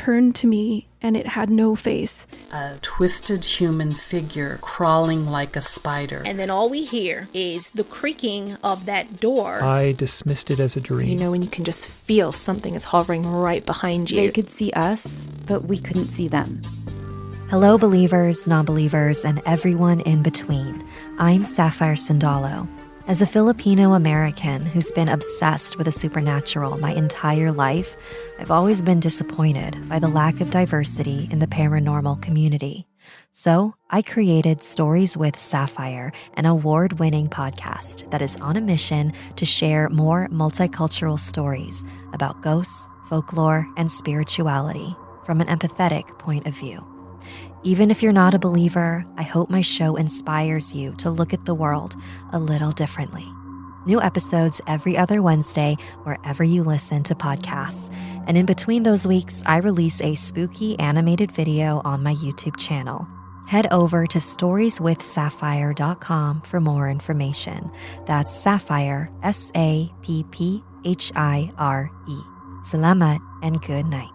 turned to me and it had no face. A twisted human figure crawling like a spider. And then all we hear is the creaking of that door. I dismissed it as a dream. You know, when you can just feel something is hovering right behind you. They could see us, but we couldn't see them. Hello, believers, non-believers, and everyone in between. I'm Sapphire Sandalo. As a Filipino-American who's been obsessed with the supernatural my entire life, I've always been disappointed by the lack of diversity in the paranormal community. So I created Stories with Sapphire, an award-winning podcast that is on a mission to share more multicultural stories about ghosts, folklore, and spirituality from an empathetic point of view. Even if you're not a believer, I hope my show inspires you to look at the world a little differently. New episodes every other Wednesday, wherever you listen to podcasts. And in between those weeks, I release a spooky animated video on my YouTube channel. Head over to storieswithsapphire.com for more information. That's Sapphire, Sapphire. Salamat and good night.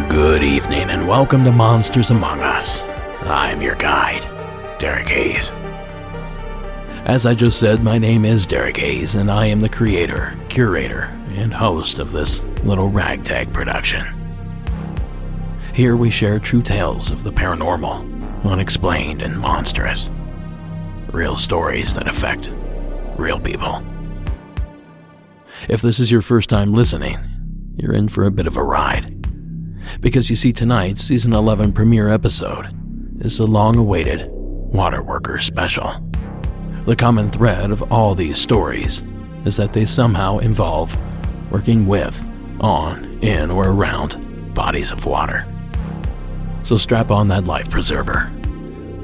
Good evening and welcome to Monsters Among Us. I'm your guide, Derek Hayes. As I just said, my name is Derek Hayes and I am the creator, curator, and host of this little ragtag production. Here we share true tales of the paranormal, unexplained and monstrous. Real stories that affect real people. If this is your first time listening, you're in for a bit of a ride. Because you see, tonight's Season 11 premiere episode is the long-awaited Waterworker special. The common thread of all these stories is that they somehow involve working with, on, in, or around bodies of water. So strap on that life preserver,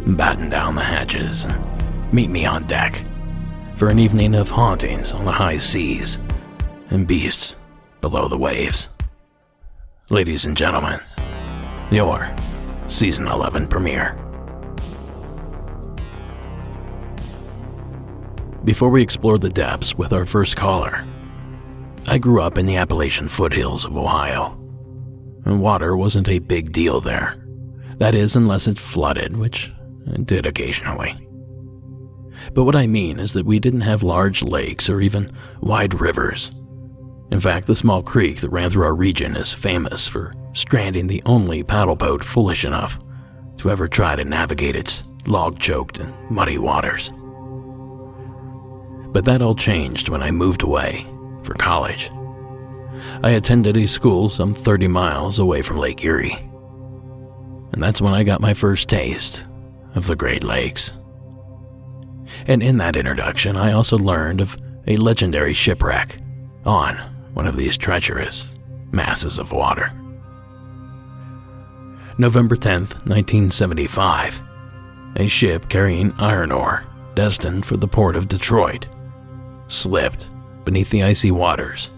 batten down the hatches, and meet me on deck for an evening of hauntings on the high seas and beasts below the waves. Ladies and gentlemen, your Season 11 premiere. Before we explore the depths with our first caller, I grew up in the Appalachian foothills of Ohio, and water wasn't a big deal there. That is, unless it flooded, which it did occasionally. But what I mean is that we didn't have large lakes or even wide rivers. In fact, the small creek that ran through our region is famous for stranding the only paddle boat foolish enough to ever try to navigate its log-choked and muddy waters. But that all changed when I moved away for college. I attended a school some 30 miles away from Lake Erie. And that's when I got my first taste of the Great Lakes. And in that introduction, I also learned of a legendary shipwreck on one of these treacherous masses of water. November 10th, 1975, a ship carrying iron ore destined for the port of Detroit slipped beneath the icy waters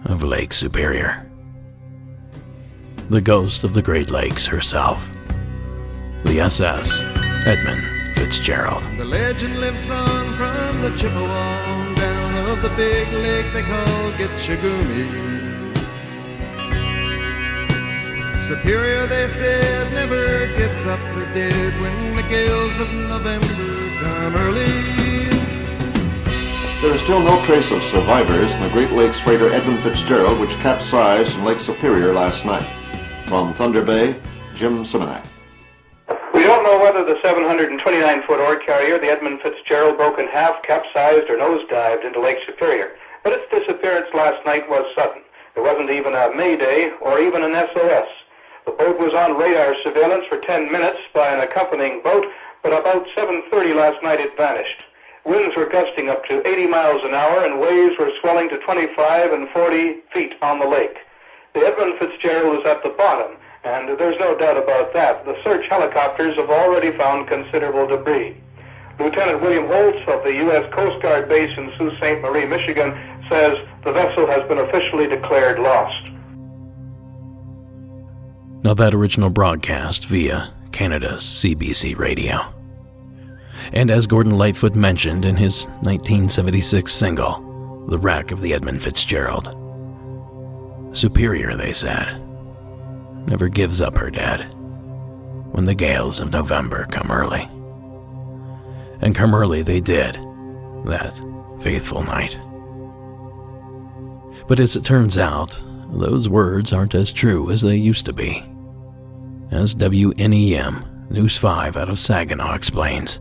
of Lake Superior. The ghost of the Great Lakes herself, the SS Edmund Fitzgerald. The legend lives on from the Chippewa down of the big lake they call Gitchagumi. Superior, they said, never gives up her dead when the gales of November come early. There is still no trace of survivors in the Great Lakes freighter Edmund Fitzgerald, which capsized in Lake Superior last night. From Thunder Bay, Jim Simonak. We don't know what Whether the 729-foot ore carrier, the Edmund Fitzgerald, broke in half, capsized, or nosedived into Lake Superior, but its disappearance last night was sudden. There wasn't even a Mayday or even an SOS. The boat was on radar surveillance for 10 minutes by an accompanying boat, but about 7:30 last night it vanished. Winds were gusting up to 80 miles an hour, and waves were swelling to 25 and 40 feet on the lake. The Edmund Fitzgerald is at the bottom, and there's no doubt about that. The search helicopters have already found considerable debris. Lieutenant William Holtz of the U.S. Coast Guard base in Sault Ste. Marie, Michigan, says the vessel has been officially declared lost. Now that original broadcast via Canada's CBC radio. And as Gordon Lightfoot mentioned in his 1976 single, The Wreck of the Edmund Fitzgerald. Superior, they said, never gives up her dead when the gales of November come early. And come early they did, that faithful night. But as it turns out, those words aren't as true as they used to be. As WNEM News 5 out of Saginaw explains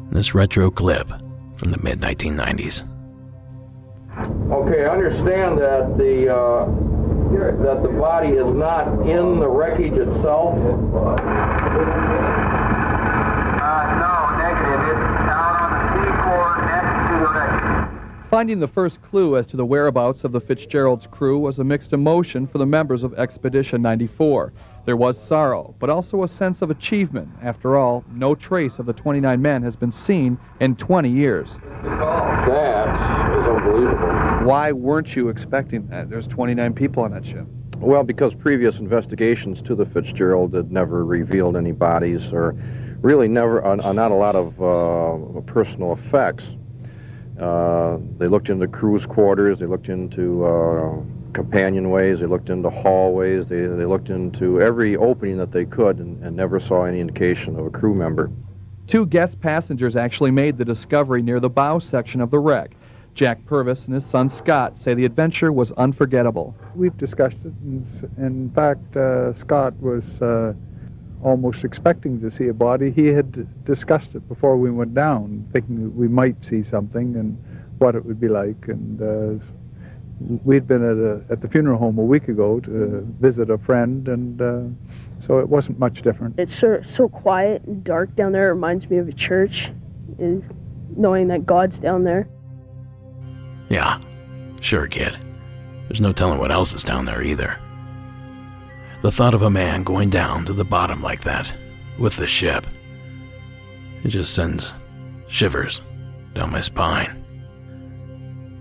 in this retro clip from the mid-1990s. Okay, understand that the body is not in the wreckage itself. No, negative. It's down on the sea floor next to the wreckage. Finding the first clue as to the whereabouts of the Fitzgerald's crew was a mixed emotion for the members of Expedition 94. There was sorrow, but also a sense of achievement. After all, no trace of the 29 men has been seen in 20 years. That is unbelievable. Why weren't you expecting that? There's 29 people on that ship. Well, because previous investigations to the Fitzgerald had never revealed any bodies, or really never, not a lot of personal effects. They looked into crew's quarters, they looked into companionways, they looked into hallways, they looked into every opening that they could and never saw any indication of a crew member. 2 guest passengers actually made the discovery near the bow section of the wreck. Jack Purvis and his son Scott say the adventure was unforgettable. We've discussed it, and in fact, Scott was almost expecting to see a body. He had discussed it before we went down, thinking that we might see something and what it would be like. And we'd been at the funeral home a week ago to visit a friend, and so it wasn't much different. It's so quiet and dark down there. It reminds me of a church, is knowing that God's down there. Yeah, sure, kid. There's no telling what else is down there either. The thought of a man going down to the bottom like that, with the ship, it just sends shivers down my spine.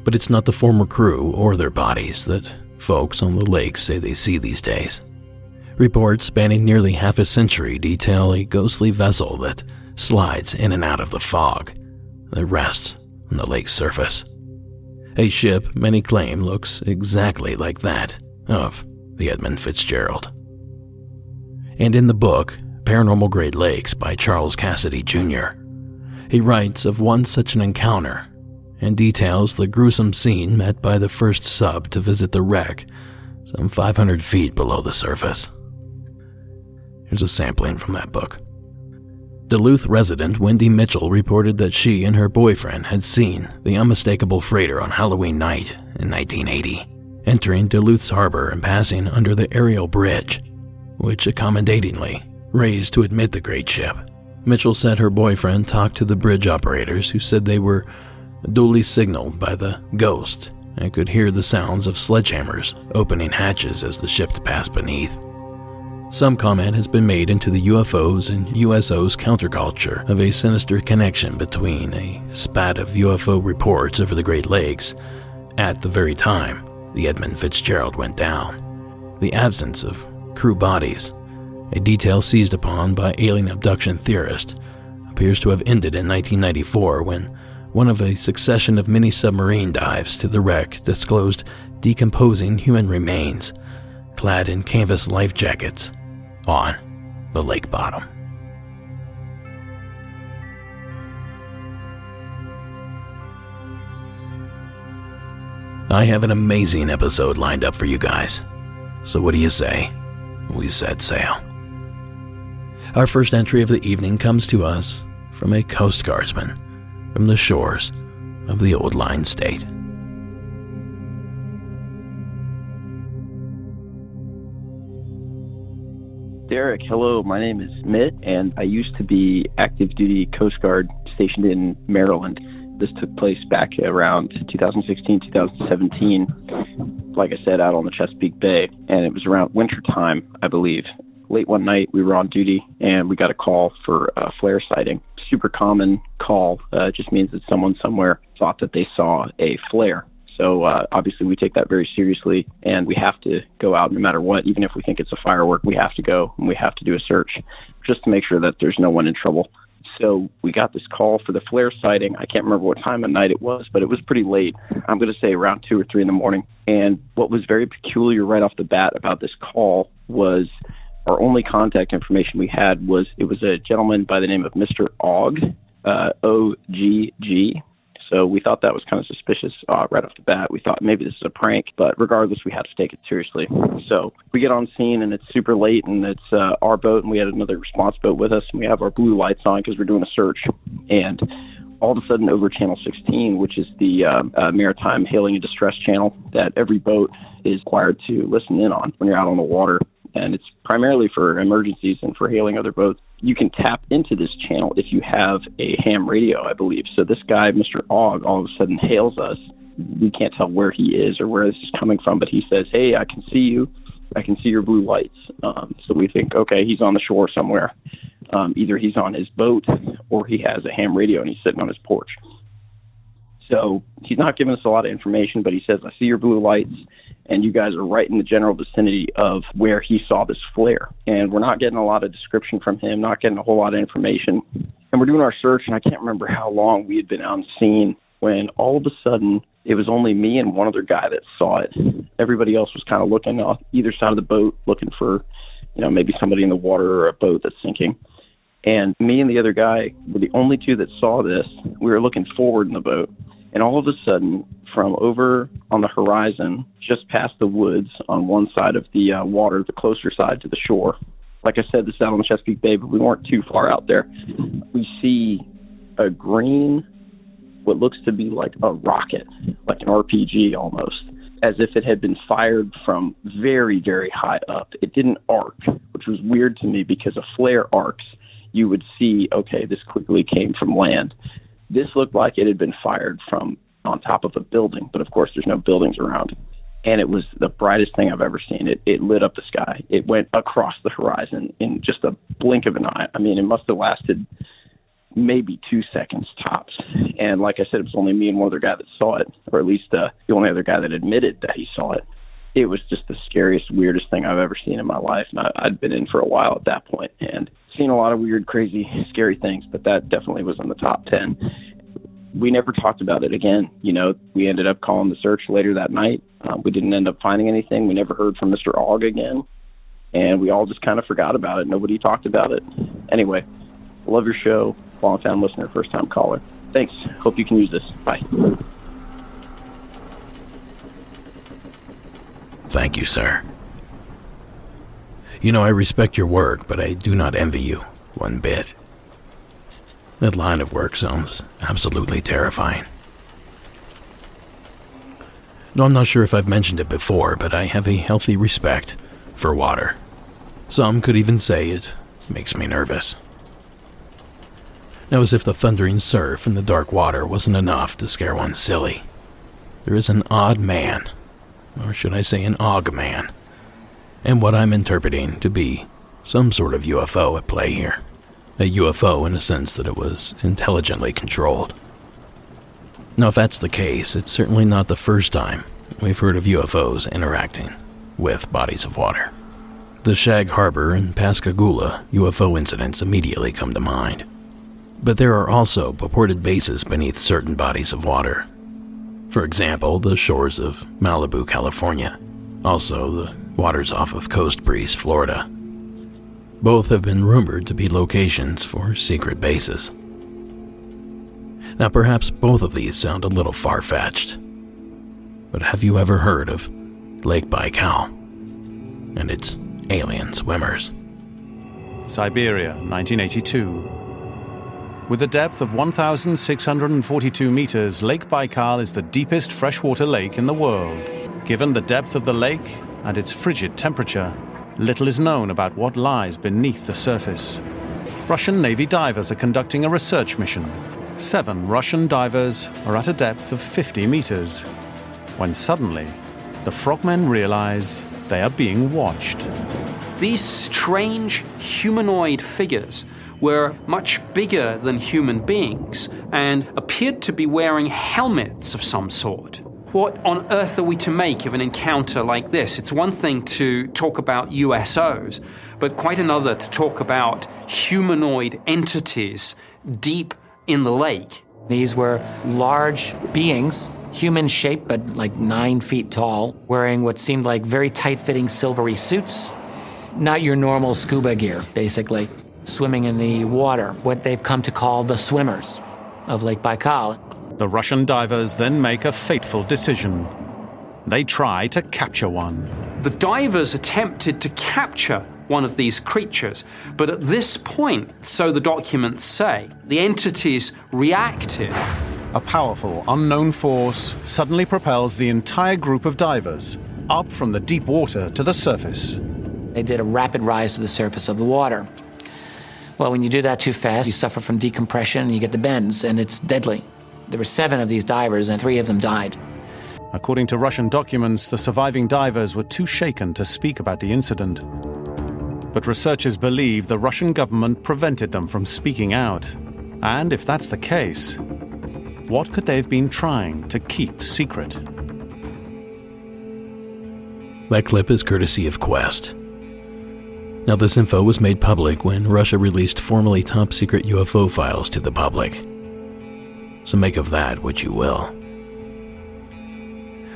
But it's not the former crew or their bodies that folks on the lake say they see these days. Reports spanning nearly half a century detail a ghostly vessel that slides in and out of the fog that rests on the lake's surface. A ship many claim looks exactly like that of the Edmund Fitzgerald. And in the book, Paranormal Great Lakes by Charles Cassidy Jr., he writes of one such an encounter and details the gruesome scene met by the first sub to visit the wreck some 500 feet below the surface. Here's a sampling from that book. Duluth resident Wendy Mitchell reported that she and her boyfriend had seen the unmistakable freighter on Halloween night in 1980, entering Duluth's harbor and passing under the aerial bridge, which accommodatingly raised to admit the great ship. Mitchell said her boyfriend talked to the bridge operators, who said they were duly signaled by the ghost and could hear the sounds of sledgehammers opening hatches as the ship passed beneath. Some comment has been made into the UFOs and USOs counterculture of a sinister connection between a spat of UFO reports over the Great Lakes at the very time the Edmund Fitzgerald went down, the absence of crew bodies, a detail seized upon by alien abduction theorists, appears to have ended in 1994 when one of a succession of mini-submarine dives to the wreck disclosed decomposing human remains clad in canvas life jackets on the lake bottom. I have an amazing episode lined up for you guys, so what do you say we set sail? Our first entry of the evening comes to us from a Coast Guardsman from the shores of the Old Line State. Derek, hello. My name is Mitt, and I used to be active duty Coast Guard stationed in Maryland. This took place back around 2016, 2017, like I said, out on the Chesapeake Bay, and it was around winter time, I believe. Late one night, we were on duty, and we got a call for a flare sighting. Super common call. It just means that someone somewhere thought that they saw a flare. So obviously we take that very seriously, and we have to go out no matter what. Even if we think it's a firework, we have to go, and we have to do a search just to make sure that there's no one in trouble. So we got this call for the flare sighting. I can't remember what time of night it was, but it was pretty late. I'm going to say around 2 or 3 in the morning. And what was very peculiar right off the bat about this call was our only contact information we had was it was a gentleman by the name of Mr. Ogg, O-G-G. So we thought that was kind of suspicious right off the bat. We thought maybe this is a prank, but regardless, we had to take it seriously. So we get on scene, and it's super late, and it's our boat, and we had another response boat with us, and we have our blue lights on because we're doing a search. And all of a sudden, over Channel 16, which is the maritime hailing and distress channel that every boat is required to listen in on when you're out on the water, and it's primarily for emergencies and for hailing other boats. You can tap into this channel if you have a ham radio, I believe. So this guy, Mr. Ogg, all of a sudden hails us. We can't tell where he is or where this is coming from, but he says, "Hey, I can see you. I can see your blue lights." So we think, okay, he's on the shore somewhere. Either he's on his boat or he has a ham radio and he's sitting on his porch. So he's not giving us a lot of information, but he says, "I see your blue lights, and you guys are right in the general vicinity of where he saw this flare." And we're not getting a lot of description from him, not getting a whole lot of information. And we're doing our search, and I can't remember how long we had been on scene when all of a sudden it was only me and one other guy that saw it. Everybody else was kind of looking off either side of the boat, looking for, maybe somebody in the water or a boat that's sinking. And me and the other guy were the only two that saw this. We were looking forward in the boat. And all of a sudden, from over on the horizon, just past the woods on one side of the water, the closer side to the shore, like I said, this is out on the Chesapeake Bay, but we weren't too far out there, we see a green, what looks to be like a rocket, like an RPG almost, as if it had been fired from very, very high up. It didn't arc, which was weird to me because a flare arcs. You would see, okay, this quickly came from land. This looked like it had been fired from on top of a building, but of course there's no buildings around. And it was the brightest thing I've ever seen. It lit up the sky. It went across the horizon in just a blink of an eye. I mean, it must have lasted maybe 2 seconds tops. And like I said, it was only me and one other guy that saw it, or at least the only other guy that admitted that he saw it. It was just the scariest, weirdest thing I've ever seen in my life. And I'd been in for a while at that point and seen a lot of weird, crazy, scary things, but that definitely was in the top 10. We never talked about it again. We ended up calling the search later that night. We didn't end up finding anything. We never heard from Mr. Ogg again, and we all just kind of forgot about it. Nobody talked about it. Anyway, love your show. Long-time listener, first-time caller. Thanks. Hope you can use this. Bye. Thank you, sir. I respect your work, but I do not envy you one bit. That line of work sounds absolutely terrifying. No, I'm not sure if I've mentioned it before, but I have a healthy respect for water. Some could even say it makes me nervous. Now, as if the thundering surf and the dark water wasn't enough to scare one silly, there is an odd man, or should I say an Ogg man, and what I'm interpreting to be some sort of UFO at play here. A UFO in a sense that it was intelligently controlled. Now, if that's the case, it's certainly not the first time we've heard of UFOs interacting with bodies of water. The Shag Harbor and Pascagoula UFO incidents immediately come to mind. But there are also purported bases beneath certain bodies of water. For example, the shores of Malibu, California. Also, the waters off of Coast Breeze, Florida. Both have been rumored to be locations for secret bases. Now, perhaps both of these sound a little far-fetched, but have you ever heard of Lake Baikal and its alien swimmers? Siberia, 1982. With a depth of 1,642 meters, Lake Baikal is the deepest freshwater lake in the world. Given the depth of the lake and its frigid temperature, little is known about what lies beneath the surface. Russian Navy divers are conducting a research mission. 7 Russian divers are at a depth of 50 meters, when suddenly, the frogmen realize they are being watched. These strange humanoid figures were much bigger than human beings and appeared to be wearing helmets of some sort. What on earth are we to make of an encounter like this? It's one thing to talk about USOs, but quite another to talk about humanoid entities deep in the lake. These were large beings, human shaped but like 9 feet tall, wearing what seemed like very tight-fitting silvery suits. Not your normal scuba gear, basically. Swimming in the water, what they've come to call the swimmers of Lake Baikal. The Russian divers then make a fateful decision. They try to capture one. The divers attempted to capture one of these creatures, but at this point, so the documents say, the entities reacted. A powerful, unknown force suddenly propels the entire group of divers up from the deep water to the surface. They did a rapid rise to the surface of the water. Well, when you do that too fast, you suffer from decompression and you get the bends, and it's deadly. There were 7 of these divers, and 3 of them died. According to Russian documents, the surviving divers were too shaken to speak about the incident. But researchers believe the Russian government prevented them from speaking out. And if that's the case, what could they have been trying to keep secret? That clip is courtesy of Quest. Now, this info was made public when Russia released formerly top-secret UFO files to the public. So make of that what you will.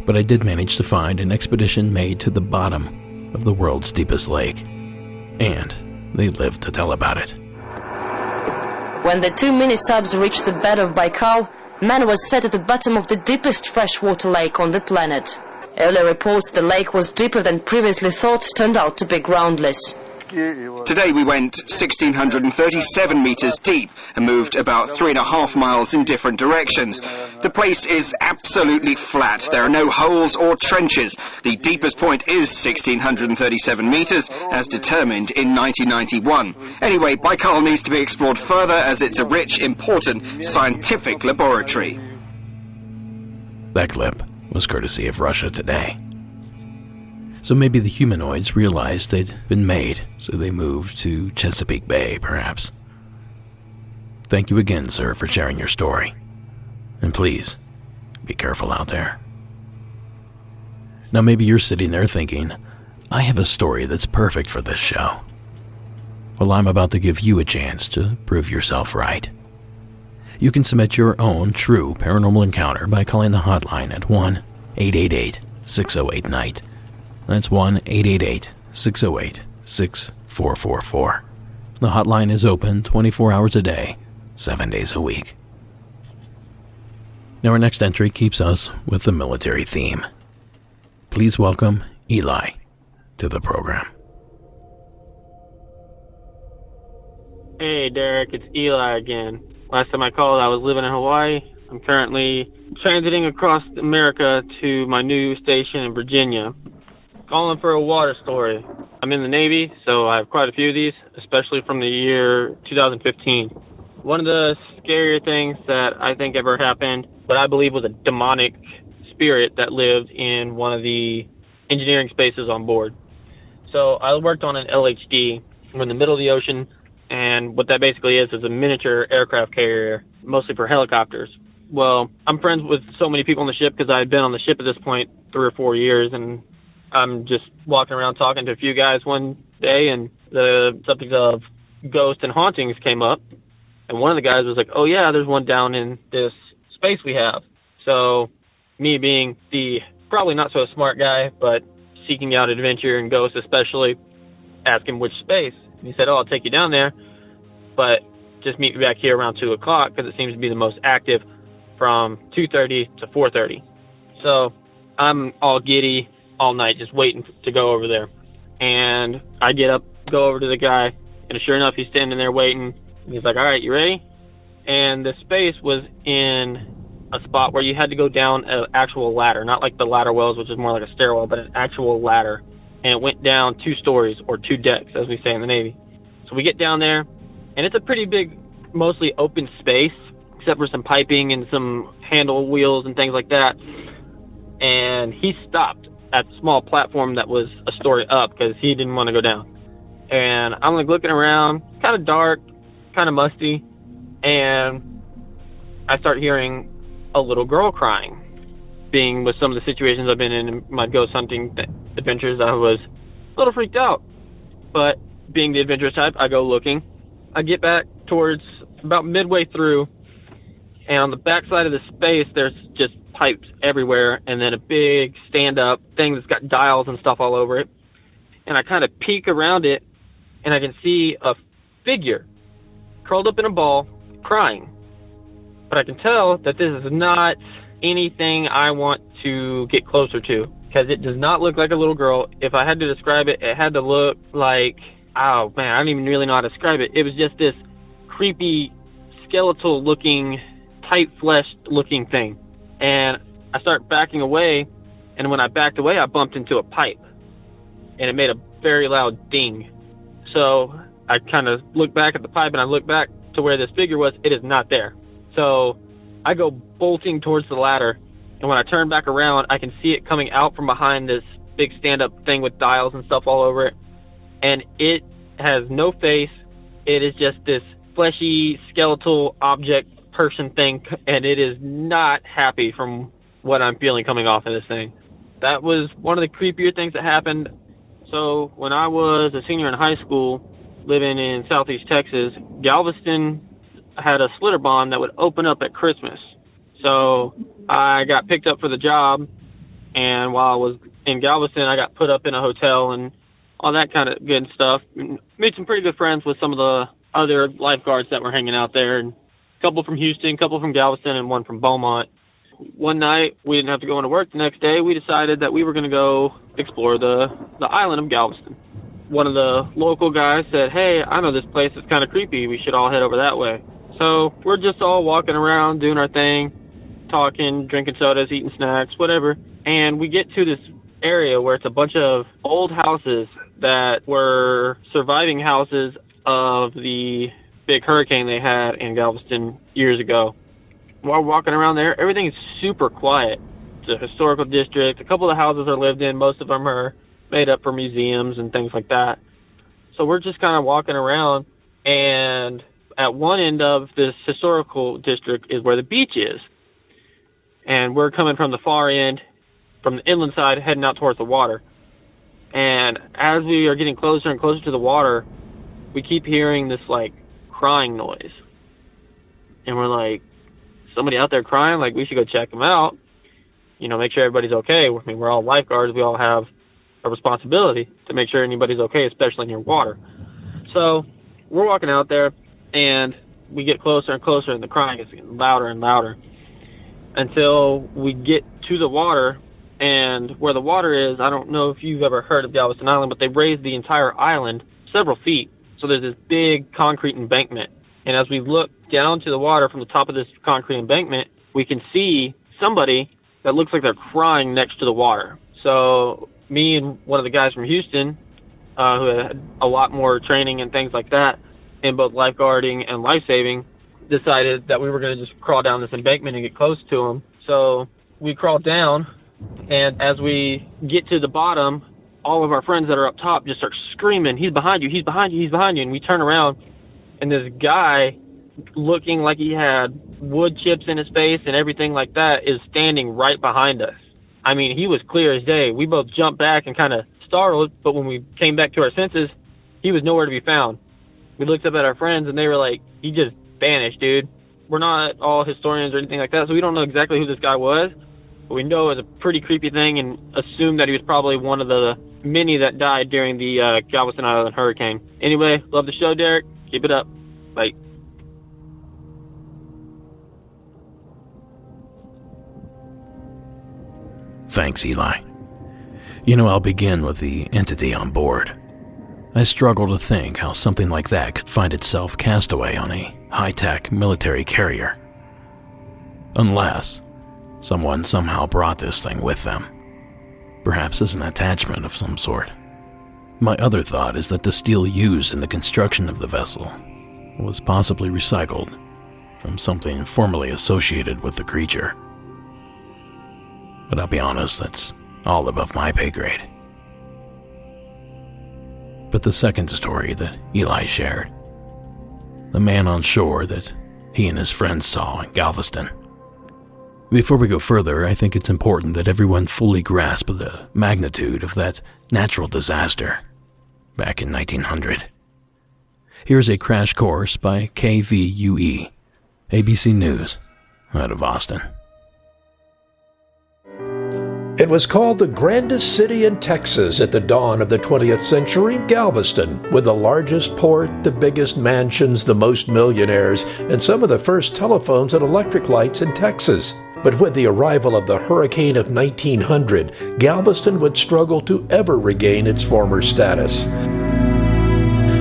But I did manage to find an expedition made to the bottom of the world's deepest lake. And they lived to tell about it. When the 2 mini-subs reached the bed of Baikal, man was set at the bottom of the deepest freshwater lake on the planet. Earlier reports the lake was deeper than previously thought turned out to be groundless. Today we went 1,637 meters deep and moved about 3.5 miles in different directions. The place is absolutely flat. There are no holes or trenches. The deepest point is 1,637 meters, as determined in 1991. Anyway, Baikal needs to be explored further as it's a rich, important scientific laboratory. That clip was courtesy of Russia Today. So maybe the humanoids realized they'd been made, so they moved to Chesapeake Bay, perhaps. Thank you again, sir, for sharing your story. And please, be careful out there. Now maybe you're sitting there thinking, I have a story that's perfect for this show. Well, I'm about to give you a chance to prove yourself right. You can submit your own true paranormal encounter by calling the hotline at 1-888-608-NIGHT. That's 1-888-608-6444. The hotline is open 24 hours a day, 7 days a week. Now our next entry keeps us with the military theme. Please welcome Eli to the program. Hey Derek, it's Eli again. Last time I called, I was living in Hawaii. I'm currently transiting across America to my new station in Virginia. Calling for a water story. I'm in the Navy, so I have quite a few of these, especially from the year 2015. One of the scarier things that I think ever happened, but I believe was a demonic spirit that lived in one of the engineering spaces on board. So I worked on an LHD. We're in the middle of the ocean, and what that basically is a miniature aircraft carrier, mostly for helicopters. Well, I'm friends with so many people on the ship because I had been on the ship at this point 3 or 4 years, and I'm just walking around talking to a few guys one day, and the subject of ghosts and hauntings came up. And one of the guys was like, oh, yeah, there's one down in this space we have. So me being the probably not so smart guy, but seeking out adventure and ghosts especially, asked him which space. And he said, oh, I'll take you down there, but just meet me back here around 2 o'clock because it seems to be the most active from 2:30 to 4:30. So I'm all giddy all night just waiting to go over there. And I get up, go over to the guy, And sure enough, he's standing there waiting. And he's like, all right, you ready? And the space was in a spot where you had to go down an actual ladder, not like the ladder wells, which is more like a stairwell, but an actual ladder. And it went down 2 stories, or 2 decks, as we say in the Navy. So we get down there, and it's a pretty big, mostly open space, except for some piping and some handle wheels and things like that. And he stopped at the small platform that was a story up because he didn't want to go down. And I'm like looking around, kind of dark, kind of musty, and I start hearing a little girl crying. Being with some of the situations I've been in my ghost hunting adventures, I was a little freaked out. But being the adventurous type, I go looking. I get back towards about midway through, and on the back side of the space, there's just pipes everywhere, and then a big stand-up thing that's got dials and stuff all over it. And I kind of peek around it, and I can see a figure curled up in a ball, crying. But I can tell that this is not anything I want to get closer to, because it does not look like a little girl. If I had to describe it, it had to look like, oh man, I don't even really know how to describe it. It was just this creepy, skeletal looking, tight fleshed looking thing. And I start backing away, and when I backed away, I bumped into a pipe, and it made a very loud ding. So I kind of look back at the pipe, and I look back to where this figure was. It is not there. So I go bolting towards the ladder, and when I turn back around, I can see it coming out from behind this big stand-up thing with dials and stuff all over it. And it has no face. It is just this fleshy, skeletal object person thing, and it is not happy from what I'm feeling coming off of this thing. That was one of the creepier things that happened. So when I was a senior in high school, living in southeast Texas, Galveston had a slitter bond that would open up at Christmas. So I got picked up for the job, and while I was in Galveston, I got put up in a hotel and all that kind of good stuff. Made some pretty good friends with some of the other lifeguards that were hanging out there, and a couple from Houston, a couple from Galveston, and one from Beaumont. One night, we didn't have to go into work the next day. We decided that we were going to go explore the island of Galveston. One of the local guys said, hey, I know this place is kind of creepy. We should all head over that way. So we're just all walking around, doing our thing, talking, drinking sodas, eating snacks, whatever. And we get to this area where it's a bunch of old houses that were surviving houses of the big hurricane they had in Galveston years ago. While walking around there, everything is super quiet. It's a historical district. A couple of the houses are lived in. Most of them are made up for museums and things like that. So we're just kind of walking around, and at one end of this historical district is where the beach is. And we're coming from the far end, from the inland side, heading out towards the water. And as we are getting closer and closer to the water, we keep hearing this, like, crying noise. And we're like, somebody out there crying? Like, we should go check them out. You know, make sure everybody's okay. I mean, we're all lifeguards. We all have a responsibility to make sure anybody's okay, especially near water. So we're walking out there, and we get closer and closer, and the crying is getting louder and louder until we get to the water. And where the water is, I don't know if you've ever heard of Galveston Island, but they raised the entire island several feet. So there's this big concrete embankment. And as we look down to the water from the top of this concrete embankment, we can see somebody that looks like they're crying next to the water. So me and one of the guys from Houston, who had a lot more training and things like that in both lifeguarding and life-saving, decided that we were going to just crawl down this embankment and get close to him. So we crawled down, and as we get to the bottom, all of our friends that are up top just start screaming, he's behind you, he's behind you, he's behind you. And we turn around, and this guy, looking like he had wood chips in his face and everything like that, is standing right behind us. I mean, he was clear as day. We both jumped back and kind of startled, but when we came back to our senses, he was nowhere to be found. We looked up at our friends, and they were like, he just vanished, dude. We're not all historians or anything like that, so we don't know exactly who this guy was, but we know it was a pretty creepy thing and assume that he was probably one of the many that died during the Galveston Island hurricane. Anyway, love the show, Derek. Keep it up. Bye. Thanks, Eli. You know, I'll begin with the entity on board. I struggle to think how something like that could find itself castaway on a high-tech military carrier. Unless someone somehow brought this thing with them. Perhaps as an attachment of some sort. My other thought is that the steel used in the construction of the vessel was possibly recycled from something formerly associated with the creature. But I'll be honest, that's all above my pay grade. But the second story that Eli shared, the man on shore that he and his friends saw in Galveston. Before we go further, I think it's important that everyone fully grasp the magnitude of that natural disaster back in 1900. Here's a crash course by KVUE, ABC News, out of Austin. It was called the grandest city in Texas at the dawn of the 20th century, Galveston, with the largest port, the biggest mansions, the most millionaires, and some of the first telephones and electric lights in Texas. But with the arrival of the hurricane of 1900, Galveston would struggle to ever regain its former status.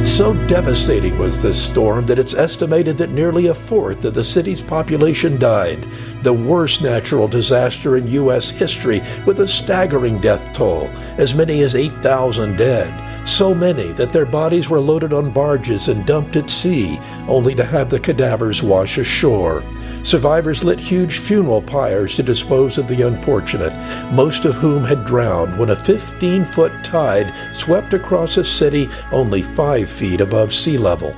So devastating was this storm that it's estimated that nearly a fourth of the city's population died. The worst natural disaster in U.S. history, with a staggering death toll, as many as 8,000 dead. So many that their bodies were loaded on barges and dumped at sea, only to have the cadavers wash ashore. Survivors lit huge funeral pyres to dispose of the unfortunate, most of whom had drowned when a 15-foot tide swept across a city only 5 feet above sea level.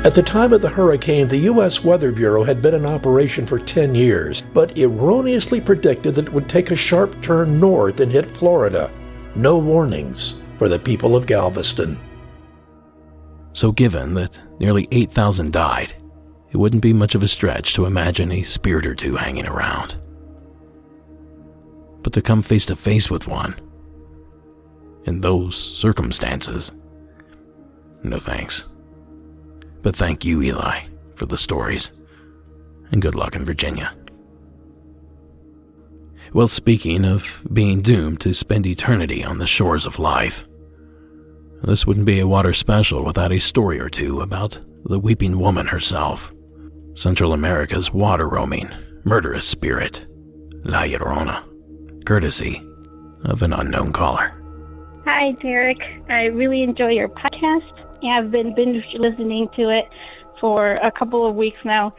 At the time of the hurricane, the U.S. Weather Bureau had been in operation for 10 years, but erroneously predicted that it would take a sharp turn north and hit Florida. No warnings for the people of Galveston. So given that nearly 8,000 died, it wouldn't be much of a stretch to imagine a spirit or two hanging around. But to come face to face with one, in those circumstances, no thanks. But thank you, Eli, for the stories, and good luck in Virginia. Well, speaking of being doomed to spend eternity on the shores of life, this wouldn't be a water special without a story or two about the weeping woman herself, Central America's water-roaming, murderous spirit, La Llorona, courtesy of an unknown caller. Hi, Derek. I really enjoy your podcast. I've been binge listening to it for a couple of weeks now.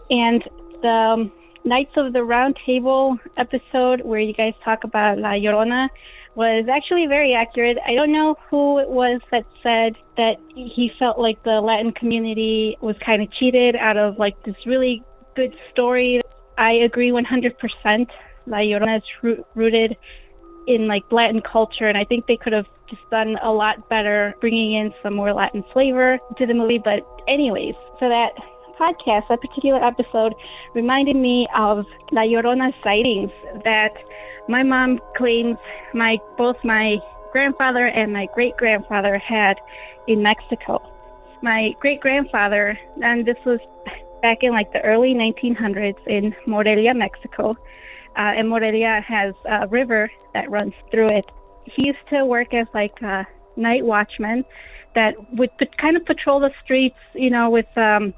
And the Knights of the Round Table episode where you guys talk about La Llorona was actually very accurate. I don't know who it was that said that he felt like the Latin community was kind of cheated out of like this really good story. I agree 100%. La Llorona is rooted in like Latin culture, and I think they could have just done a lot better bringing in some more Latin flavor to the movie. But anyways, so that podcast, that particular episode reminded me of La Llorona sightings that my mom claims both my grandfather and my great-grandfather had in Mexico. My great-grandfather, and this was back in like the early 1900s in Morelia, Mexico, and Morelia has a river that runs through it. He used to work as like a night watchman that would kind of patrol the streets, you know, with a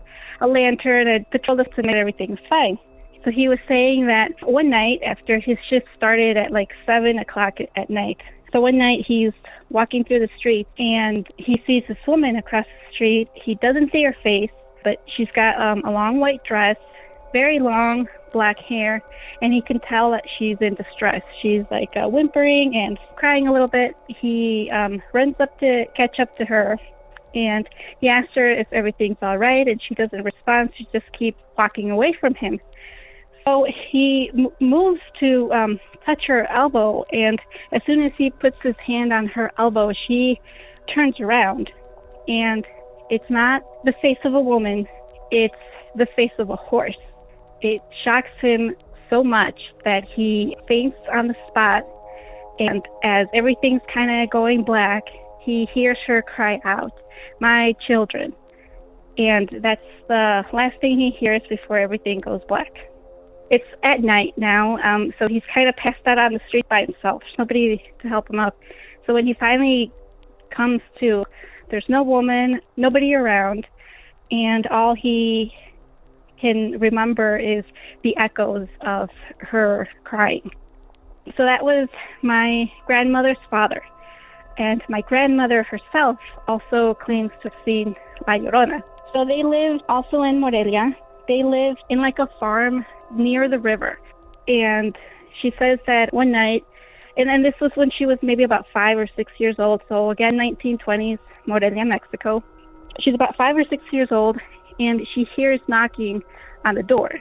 lantern and patrol the streets and everything's fine. So he was saying that one night after his shift started at like 7 o'clock at night. So one night he's walking through the street and he sees this woman across the street. He doesn't see her face, but she's got a long white dress, very long black hair, and he can tell that she's in distress. She's like whimpering and crying a little bit. He runs up to catch up to her, and he asks her if everything's all right, and she doesn't respond. She just keeps walking away from him. So he moves to touch her elbow, and as soon as he puts his hand on her elbow, she turns around, and it's not the face of a woman, it's the face of a horse. It shocks him so much that he faints on the spot, and as everything's kind of going black, he hears her cry out, "My children." And that's the last thing he hears before everything goes black. It's at night now, so he's kind of passed out on the street by himself. There's nobody to help him up. So when he finally comes to. There's no woman, nobody around, and all he can remember is the echoes of her crying. So that was my grandmother's father. And my grandmother herself also claims to have seen La Llorona. So they lived also in Morelia. They lived in like a farm near the river. And she says that one night, and then this was when she was maybe about 5 or 6 years old. So again, 1920s, Morelia, Mexico. She's about 5 or 6 years old, and she hears knocking on the door.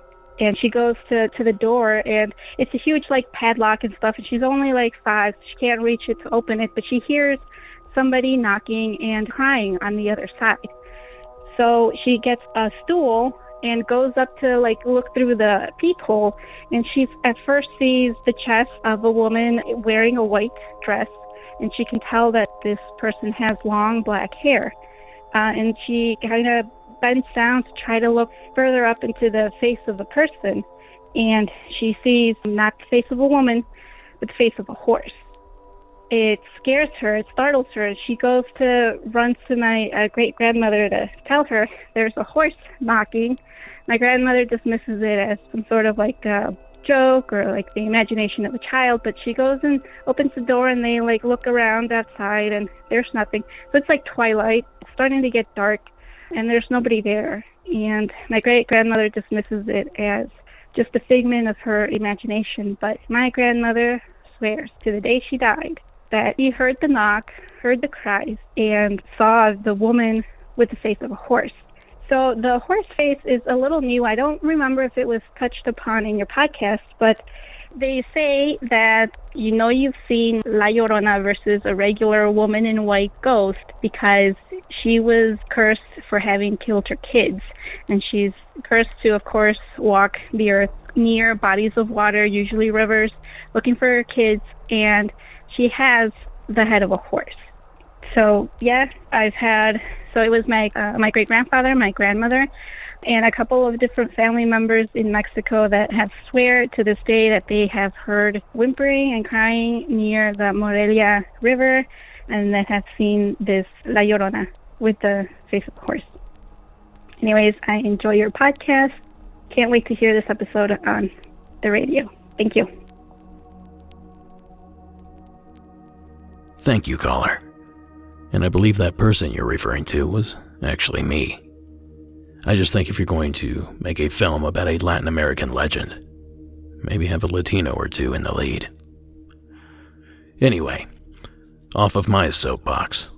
And she goes to the door, and it's a huge like padlock and stuff, and she's only like 5, so she can't reach it to open it, but she hears somebody knocking and crying on the other side. So she gets a stool and goes up to like look through the peephole, and she at first sees the chest of a woman wearing a white dress, and she can tell that this person has long black hair. And she kind of bends down to try to look further up into the face of the person, and she sees not the face of a woman, but the face of a horse. It scares her, it startles her. She goes to run to my great-grandmother to tell her there's a horse knocking. My grandmother dismisses it as some sort of like a joke or like the imagination of a child, but she goes and opens the door, and they like look around outside, and there's nothing. So it's like twilight. It's starting to get dark, and there's nobody there. And my great-grandmother dismisses it as just a figment of her imagination. But my grandmother swears to the day she died that she heard the knock, heard the cries, and saw the woman with the face of a horse. So the horse face is a little new. I don't remember if it was touched upon in your podcast, but they say that you've seen La Llorona versus a regular woman in white ghost because she was cursed for having killed her kids. And she's cursed to, of course, walk the earth near bodies of water, usually rivers, looking for her kids. And she has the head of a horse. So, yeah, it was my great-grandfather, my grandmother, and a couple of different family members in Mexico that have swear to this day that they have heard whimpering and crying near the Morelia River, and that have seen this La Llorona with the face of a horse. Anyways, I enjoy your podcast. Can't wait to hear this episode on the radio. Thank you. Thank you, caller. And I believe that person you're referring to was actually me. I just think if you're going to make a film about a Latin American legend, maybe have a Latino or two in the lead. Anyway, off of my soapbox.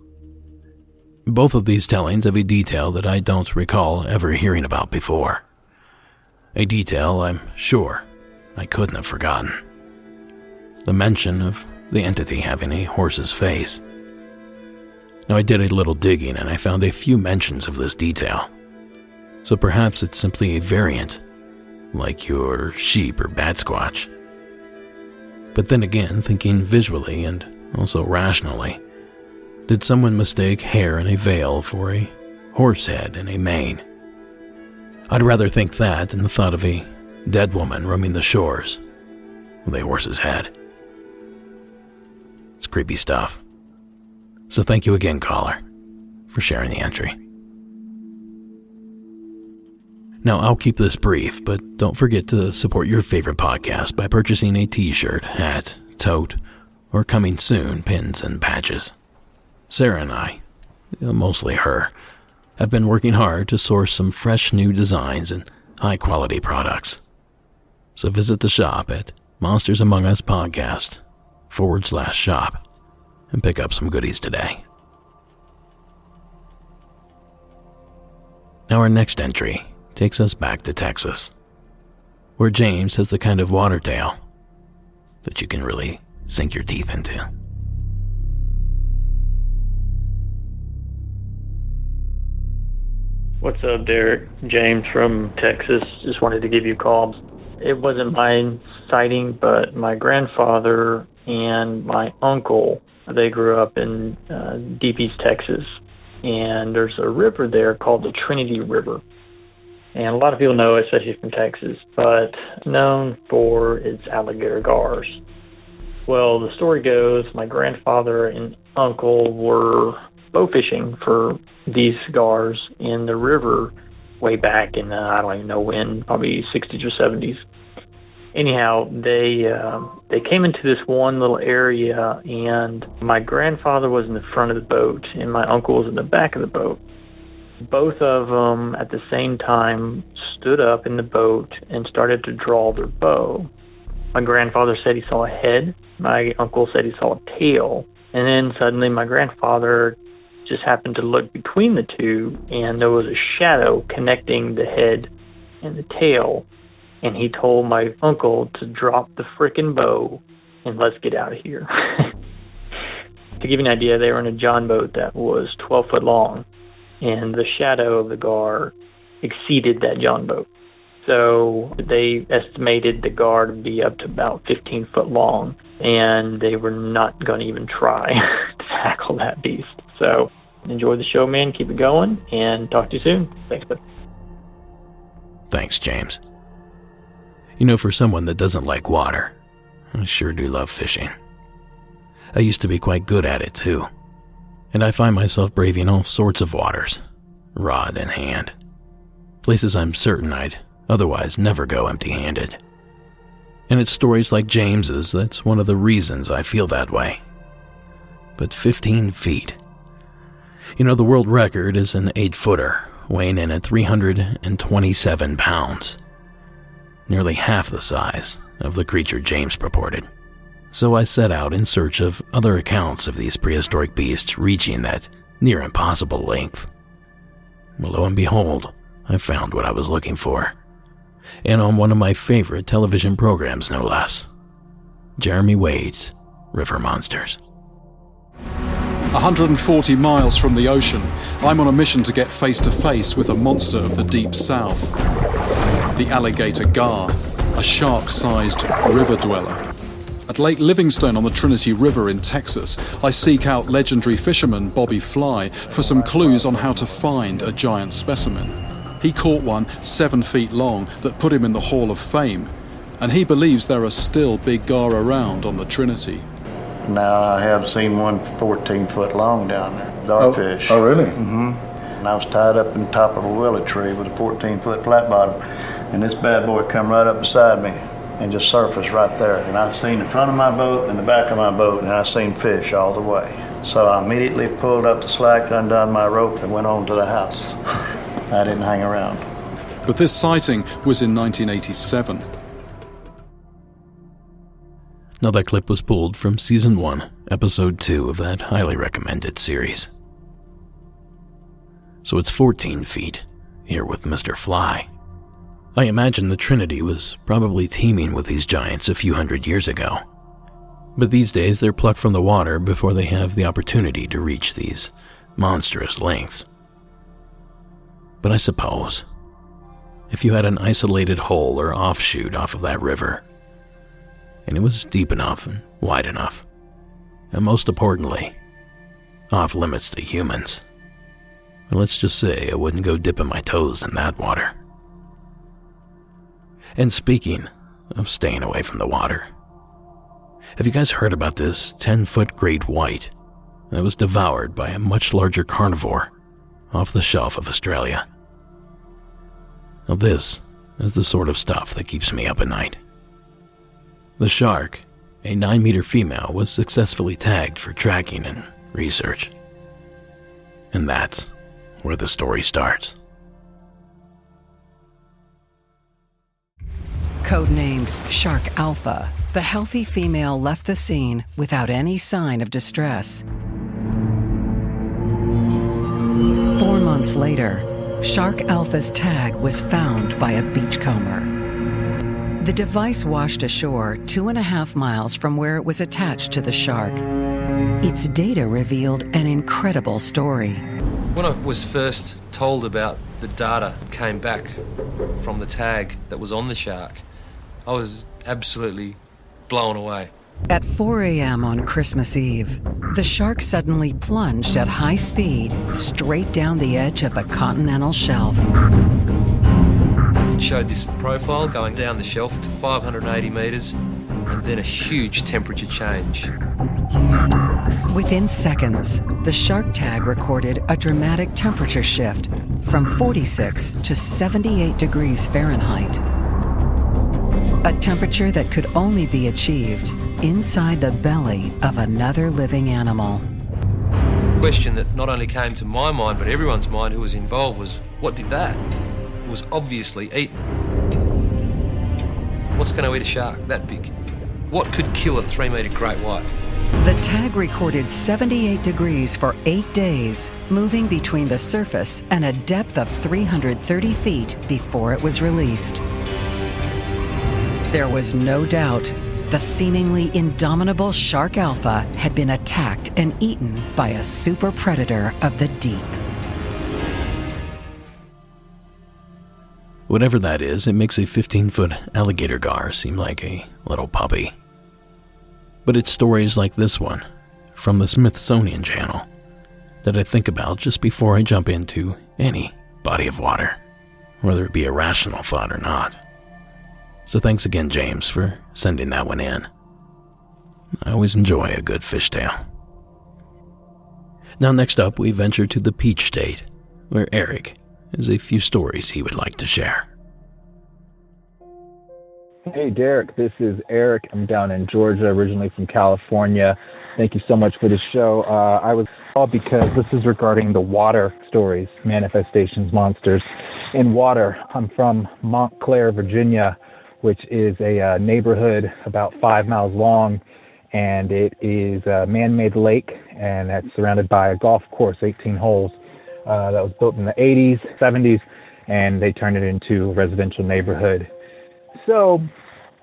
Both of these tellings have a detail that I don't recall ever hearing about before. A detail I'm sure I couldn't have forgotten. The mention of the entity having a horse's face. Now, I did a little digging and I found a few mentions of this detail. So perhaps it's simply a variant, like your sheep or bat squatch. But then again, thinking visually and also rationally, did someone mistake hair in a veil for a horse head and a mane? I'd rather think that than the thought of a dead woman roaming the shores with a horse's head. It's creepy stuff. So thank you again, caller, for sharing the entry. Now, I'll keep this brief, but don't forget to support your favorite podcast by purchasing a t-shirt, hat, tote, or coming soon pins and patches. Sarah and I, mostly her, have been working hard to source some fresh new designs and high-quality products. So visit the shop at Monsters Among Us Podcast /shop and pick up some goodies today. Now our next entry takes us back to Texas, where James has the kind of water tale that you can really sink your teeth into. What's up, Derek? James from Texas. Just wanted to give you a call. It wasn't my sighting, but my grandfather and my uncle, they grew up in Deep East Texas, and there's a river there called the Trinity River. And a lot of people know it, especially from Texas, but it's known for its alligator gars. Well, the story goes, my grandfather and uncle were bow fishing for these cigars in the river way back in, I don't even know when, probably 60s or 70s. Anyhow, they came into this one little area, and my grandfather was in the front of the boat, and my uncle was in the back of the boat. Both of them, at the same time, stood up in the boat and started to draw their bow. My grandfather said he saw a head. My uncle said he saw a tail. And then suddenly my grandfather just happened to look between the two, and there was a shadow connecting the head and the tail. And he told my uncle to drop the frickin' bow and let's get out of here. To give you an idea, they were in a John boat that was 12 foot long, and the shadow of the gar exceeded that John boat. So they estimated the gar to be up to about 15 foot long, and they were not going to even try to tackle that beast. So enjoy the show, man. Keep it going, and talk to you soon. Thanks, bud. Thanks, James. You know, for someone that doesn't like water, I sure do love fishing. I used to be quite good at it, too. And I find myself braving all sorts of waters, rod in hand. Places I'm certain I'd otherwise never go empty-handed. And it's stories like James's that's one of the reasons I feel that way. But 15 feet. You know, the world record is an 8-footer, weighing in at 327 pounds. Nearly half the size of the creature James purported. So I set out in search of other accounts of these prehistoric beasts reaching that near impossible length. Well, lo and behold, I found what I was looking for. And on one of my favorite television programs, no less. Jeremy Wade's River Monsters. 140 miles from the ocean, I'm on a mission to get face to face with a monster of the deep south. The alligator gar, a shark-sized river dweller. At Lake Livingstone on the Trinity River in Texas, I seek out legendary fisherman Bobby Fly for some clues on how to find a giant specimen. He caught one 7 feet long that put him in the Hall of Fame, and he believes there are still big gar around on the Trinity. Now, I have seen one 14 foot long down there, dartfish. Oh, really? Mm-hmm. And I was tied up in the top of a willow tree with a 14-foot flat bottom, and this bad boy come right up beside me and just surfaced right there. And I seen the front of my boat and the back of my boat, and I seen fish all the way. So I immediately pulled up the slack, undone my rope, and went on to the house. I didn't hang around. But this sighting was in 1987. Now that clip was pulled from Season 1, Episode 2 of that highly recommended series. So it's 14 feet, here with Mr. Fly. I imagine the Trinity was probably teeming with these giants a few hundred years ago. But these days they're plucked from the water before they have the opportunity to reach these monstrous lengths. But I suppose, if you had an isolated hole or offshoot off of that river, and it was deep enough and wide enough, and most importantly, off limits to humans, let's just say I wouldn't go dipping my toes in that water. And speaking of staying away from the water, have you guys heard about this 10-foot great white that was devoured by a much larger carnivore off the shelf of Australia? Now this is the sort of stuff that keeps me up at night. The shark, a 9-meter female, was successfully tagged for tracking and research. And that's where the story starts. Codenamed Shark Alpha, the healthy female left the scene without any sign of distress. 4 months later, Shark Alpha's tag was found by a beachcomber. The device washed ashore 2.5 miles from where it was attached to the shark. Its data revealed an incredible story. When I was first told about the data came back from the tag that was on the shark, I was absolutely blown away. At 4 a.m. on Christmas Eve, the shark suddenly plunged at high speed straight down the edge of the continental shelf. It showed this profile going down the shelf to 580 metres and then a huge temperature change. Within seconds, the shark tag recorded a dramatic temperature shift from 46 to 78 degrees Fahrenheit. A temperature that could only be achieved inside the belly of another living animal. The question that not only came to my mind, but everyone's mind who was involved was, what did that? It was obviously eaten. What's going to eat a shark that big? What could kill a 3-metre great white? The tag recorded 78 degrees for 8 days, moving between the surface and a depth of 330 feet before it was released. There was no doubt the seemingly indomitable shark alpha had been attacked and eaten by a super predator of the deep. Whatever that is, it makes a 15-foot alligator gar seem like a little puppy. But it's stories like this one, from the Smithsonian Channel, that I think about just before I jump into any body of water, whether it be a rational thought or not. So thanks again, James, for sending that one in. I always enjoy a good fishtail. Now next up, we venture to the Peach State, where Eric has a few stories he would like to share. Hey, Derek, this is Eric. I'm down in Georgia, originally from California. Thank you so much for the show. I was called because this is regarding the water stories, manifestations, monsters in water. I'm from Montclair, Virginia, which is a neighborhood about 5 miles long, and it is a man-made lake, and that's surrounded by a golf course, 18 holes, that was built in the 80s, 70s, and they turned it into a residential neighborhood. So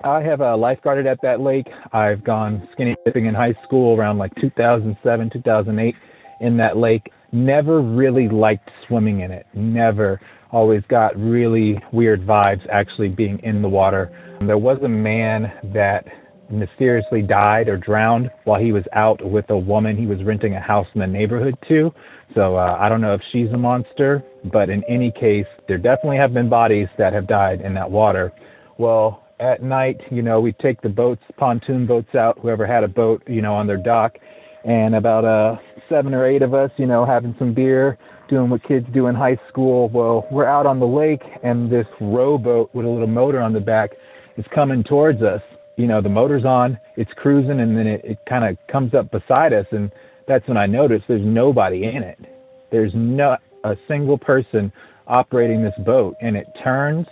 I have lifeguarded at that lake. I've gone skinny dipping in high school around like 2007, 2008 in that lake. Never really liked swimming in it. Never. Always got really weird vibes actually being in the water. There was a man that mysteriously died or drowned while he was out with a woman he was renting a house in the neighborhood to. So I don't know if she's a monster, but in any case, there definitely have been bodies that have died in that water. Well, at night, we'd take the boats, pontoon boats out, whoever had a boat, on their dock, and about 7 or 8 of us, having some beer, doing what kids do in high school. Well, we're out on the lake, and this rowboat with a little motor on the back is coming towards us. The motor's on, it's cruising, and then it kind of comes up beside us, and that's when I noticed there's nobody in it. There's not a single person operating this boat, and it turns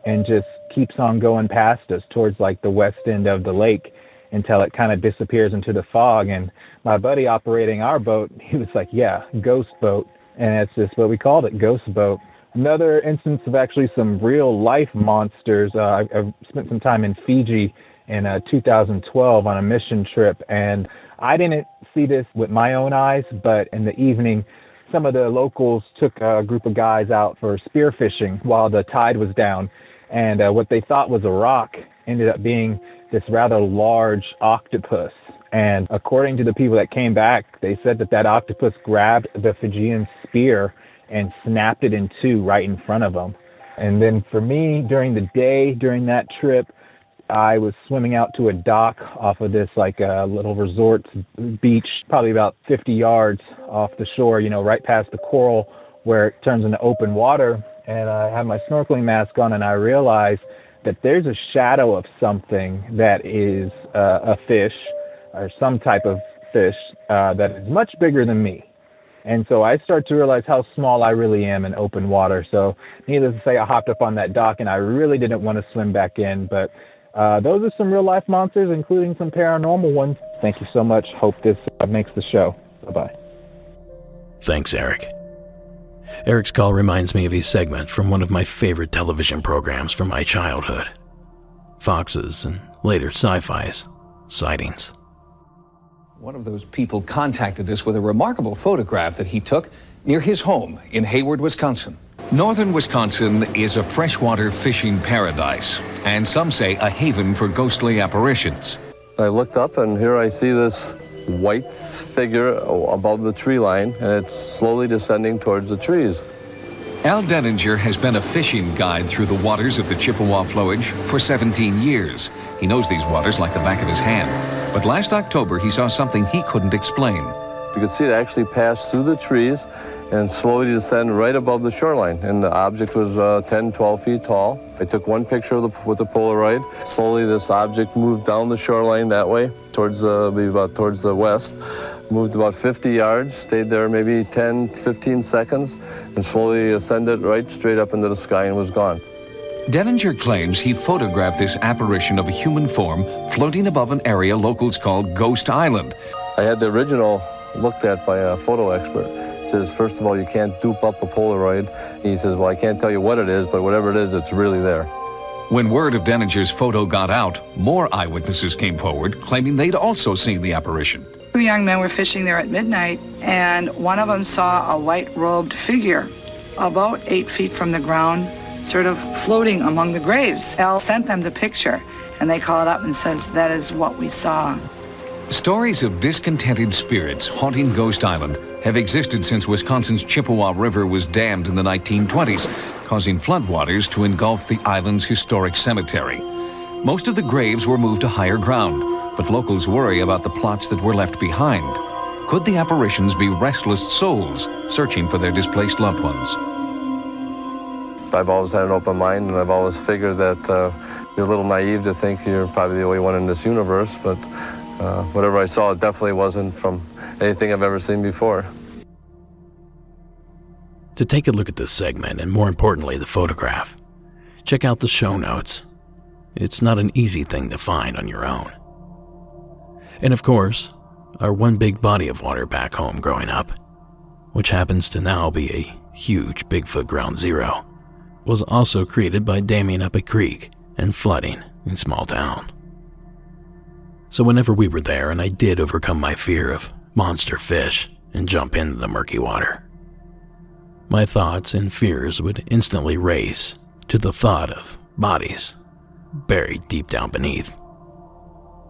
and just keeps on going past us towards like the west end of the lake until it kind of disappears into the fog. And my buddy operating our boat, he was like, yeah, ghost boat. And that's just what we called it, ghost boat. Another instance of actually some real life monsters. I've spent some time in Fiji in 2012 on a mission trip, and I didn't see this with my own eyes, but in the evening, some of the locals took a group of guys out for spearfishing while the tide was down. And what they thought was a rock ended up being this rather large octopus. And according to the people that came back, they said that octopus grabbed the Fijian spear and snapped it in two right in front of them. And then for me, during the day, during that trip, I was swimming out to a dock off of this little resort beach, probably about 50 yards off the shore, right past the coral where it turns into open water. And I have my snorkeling mask on, and I realize that there's a shadow of something that is a fish or some type of fish that is much bigger than me. And so I start to realize how small I really am in open water. So needless to say, I hopped up on that dock, and I really didn't want to swim back in. But those are some real-life monsters, including some paranormal ones. Thank you so much. Hope this makes the show. Bye-bye. Thanks, Eric. Eric's call reminds me of a segment from one of my favorite television programs from my childhood. Fox's and later Sci-Fi's sightings. One of those people contacted us with a remarkable photograph that he took near his home in Hayward, Wisconsin. Northern Wisconsin is a freshwater fishing paradise, and some say a haven for ghostly apparitions. I looked up, and here I see this white figure above the tree line, and it's slowly descending towards the trees. Al Denninger has been a fishing guide through the waters of the Chippewa flowage for 17 years. He knows these waters like the back of his hand, But last October, he saw something he couldn't explain. You could see it actually pass through the trees and slowly descend right above the shoreline. And the object was 10, 12 feet tall. I took one picture with the Polaroid. Slowly this object moved down the shoreline that way, towards the west. Moved about 50 yards, stayed there maybe 10, 15 seconds, and slowly ascended right straight up into the sky and was gone. Denninger claims he photographed this apparition of a human form floating above an area locals call Ghost Island. I had the original looked at by a photo expert. He says, first of all, you can't dupe up a Polaroid. He says, well, I can't tell you what it is, but whatever it is, it's really there. When word of Denninger's photo got out, more eyewitnesses came forward, claiming they'd also seen the apparition. Two young men were fishing there at midnight, and one of them saw a white-robed figure about 8 feet from the ground, sort of floating among the graves. Al sent them the picture, and they called up and says, that is what we saw. Stories of discontented spirits haunting Ghost Island have existed since Wisconsin's Chippewa River was dammed in the 1920s, causing floodwaters to engulf the island's historic cemetery. Most of the graves were moved to higher ground, but locals worry about the plots that were left behind. Could the apparitions be restless souls searching for their displaced loved ones? I've always had an open mind, and I've always figured that you're a little naive to think you're probably the only one in this universe, but whatever I saw, it definitely wasn't from anything I've ever seen before. To take a look at this segment, and more importantly, the photograph, check out the show notes. It's not an easy thing to find on your own. And of course, our one big body of water back home growing up, which happens to now be a huge Bigfoot ground zero, was also created by damming up a creek and flooding in small town. So whenever we were there and I did overcome my fear of monster fish and jump into the murky water, my thoughts and fears would instantly race to the thought of bodies buried deep down beneath.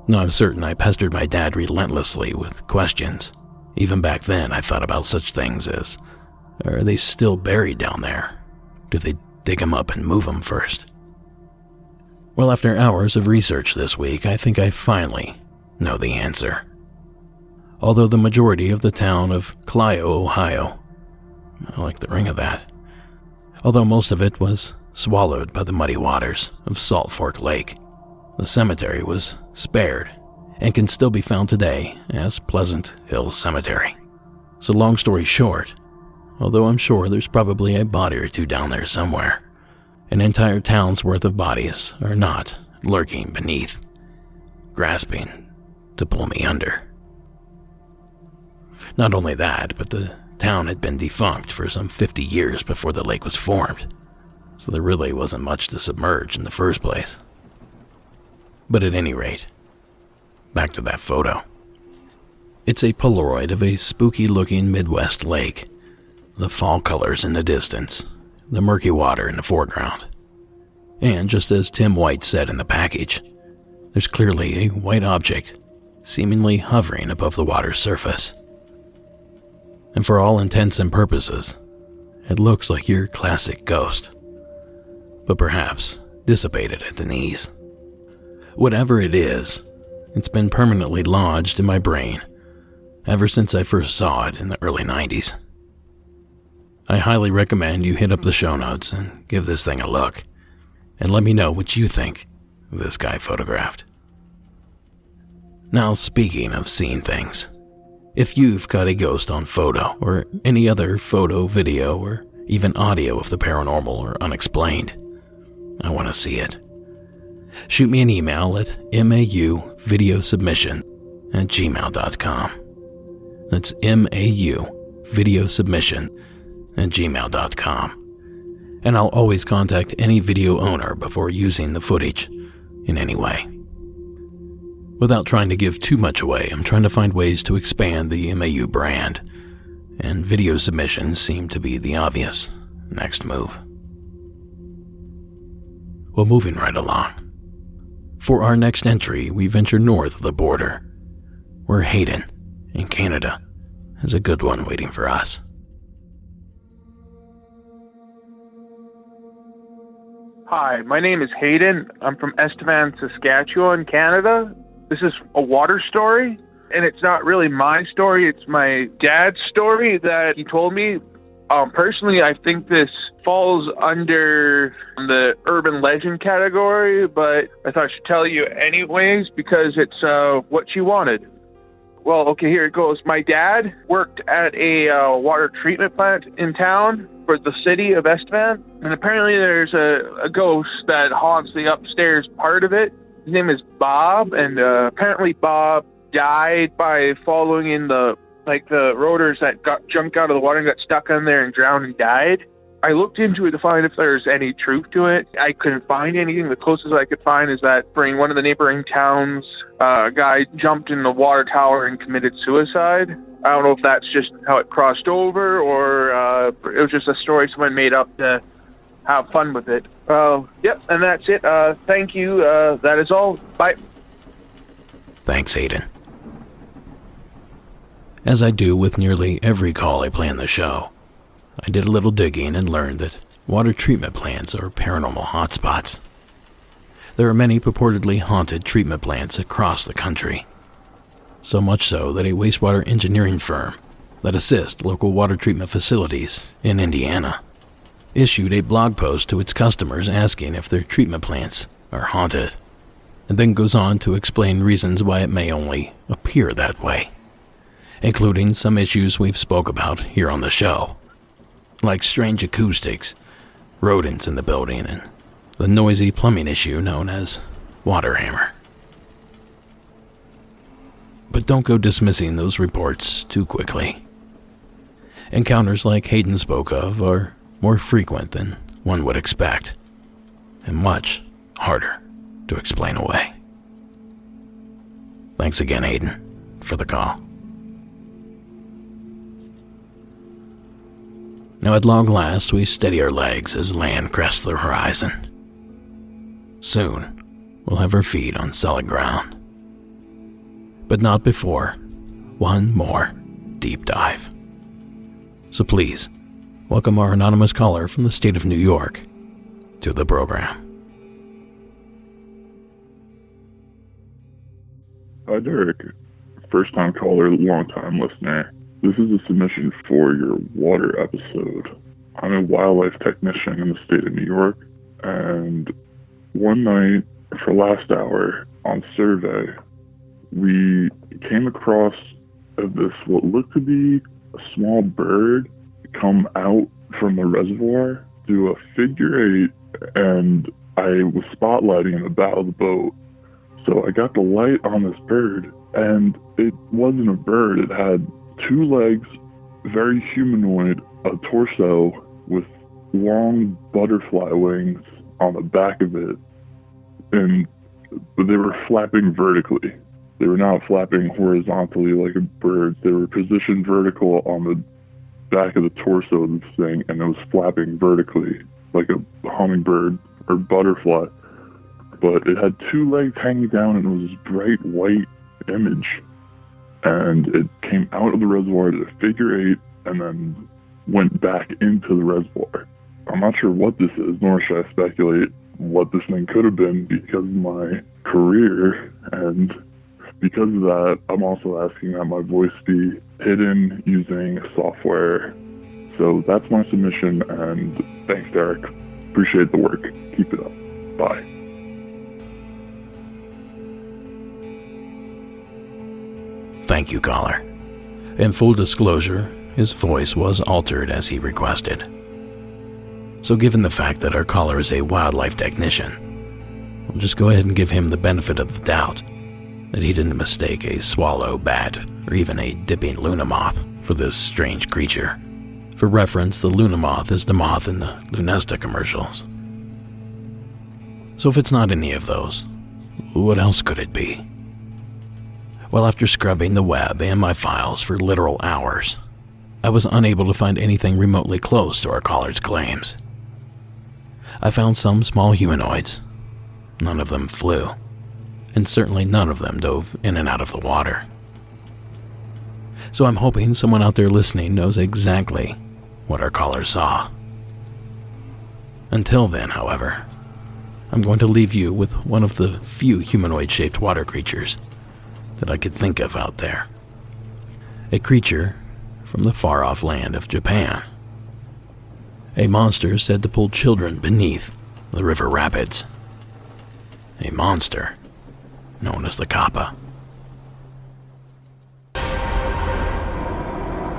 Now I'm certain I pestered my dad relentlessly with questions. Even back then I thought about such things as, are they still buried down there? Do they dig them up and move them first? Well, after hours of research this week, I think I finally know the answer. Although the majority of the town of Clio, Ohio, I like the ring of that, although most of it was swallowed by the muddy waters of Salt Fork Lake, the cemetery was spared and can still be found today as Pleasant Hill Cemetery. So long story short, although I'm sure there's probably a body or two down there somewhere, an entire town's worth of bodies are not lurking beneath, grasping to pull me under. Not only that, but the town had been defunct for some 50 years before the lake was formed, so there really wasn't much to submerge in the first place. But at any rate, back to that photo. It's a Polaroid of a spooky-looking Midwest lake, the fall colors in the distance, the murky water in the foreground. And just as Tim White said in the package, there's clearly a white object seemingly hovering above the water's surface. And for all intents and purposes, it looks like your classic ghost, but perhaps dissipated at the knees. Whatever it is, it's been permanently lodged in my brain ever since I first saw it in the early 90s. I highly recommend you hit up the show notes and give this thing a look, and let me know what you think of this guy photographed. Now, speaking of seeing things, if you've got a ghost on photo, or any other photo, video, or even audio of the paranormal or unexplained, I want to see it. Shoot me an email at mauvideosubmission@gmail.com. That's mauvideosubmission@gmail.com. And I'll always contact any video owner before using the footage in any way. Without trying to give too much away, I'm trying to find ways to expand the MAU brand, and video submissions seem to be the obvious next move. Well, moving right along. For our next entry, we venture north of the border, where Hayden, in Canada, has a good one waiting for us. Hi, my name is Hayden. I'm from Estevan, Saskatchewan, Canada. This is a water story, and it's not really my story. It's my dad's story that he told me. Personally, I think this falls under the urban legend category, but I thought I should tell you anyways because it's what she wanted. Well, okay, here it goes. My dad worked at a water treatment plant in town for the city of Estevan, and apparently there's a ghost that haunts the upstairs part of it. His name is Bob, and apparently Bob died by following in the rotors that jumped out of the water and got stuck on there and drowned and died. I looked into it to find if there's any truth to it. I couldn't find anything. The closest I could find is that during one of the neighboring towns, a guy jumped in the water tower and committed suicide. I don't know if that's just how it crossed over or it was just a story someone made up to have fun with it. Yep, and that's it. Thank you. That is all. Bye. Thanks, Aiden. As I do with nearly every call I play on the show, I did a little digging and learned that water treatment plants are paranormal hotspots. There are many purportedly haunted treatment plants across the country. So much so that a wastewater engineering firm that assists local water treatment facilities in Indiana issued a blog post to its customers asking if their treatment plants are haunted, and then goes on to explain reasons why it may only appear that way, including some issues we've spoke about here on the show, like strange acoustics, rodents in the building, and the noisy plumbing issue known as water hammer. But don't go dismissing those reports too quickly. Encounters like Hayden spoke of are more frequent than one would expect, and much harder to explain away. Thanks again, Hayden, for the call. Now at long last, we steady our legs as land crests the horizon. Soon, we'll have our feet on solid ground. But not before one more deep dive. So please, welcome our anonymous caller from the state of New York to the program. Hi, Derek. First-time caller, long-time listener. This is a submission for your water episode. I'm a wildlife technician in the state of New York, and one night for last hour on survey, we came across this what looked to be a small bird come out from the reservoir, do a figure eight, and I was spotlighting the bow of the boat. So I got the light on this bird, and it wasn't a bird. It had two legs, very humanoid, a torso with long butterfly wings on the back of it, and they were flapping vertically. They were not flapping horizontally like a bird. They were positioned vertical on the back of the torso of this thing, and it was flapping vertically like a hummingbird or butterfly. But it had two legs hanging down, and it was this bright white image. And it came out of the reservoir to a figure eight and then went back into the reservoir. I'm not sure what this is, nor should I speculate what this thing could have been because of my career. And because of that, I'm also asking that my voice be hidden using software. So that's my submission, and thanks, Derek. Appreciate the work. Keep it up. Bye. Thank you, caller. In full disclosure, his voice was altered as he requested. So given the fact that our caller is a wildlife technician, we'll just go ahead and give him the benefit of the doubt that he didn't mistake a swallow, bat, or even a dipping Luna moth for this strange creature. For reference, the Luna moth is the moth in the Lunesta commercials. So if it's not any of those, what else could it be? Well, after scrubbing the web and my files for literal hours, I was unable to find anything remotely close to our caller's claims. I found some small humanoids. None of them flew, and certainly none of them dove in and out of the water. So I'm hoping someone out there listening knows exactly what our caller saw. Until then, however, I'm going to leave you with one of the few humanoid-shaped water creatures that I could think of out there. A creature from the far-off land of Japan. A monster said to pull children beneath the river rapids. A monster known as the Kappa.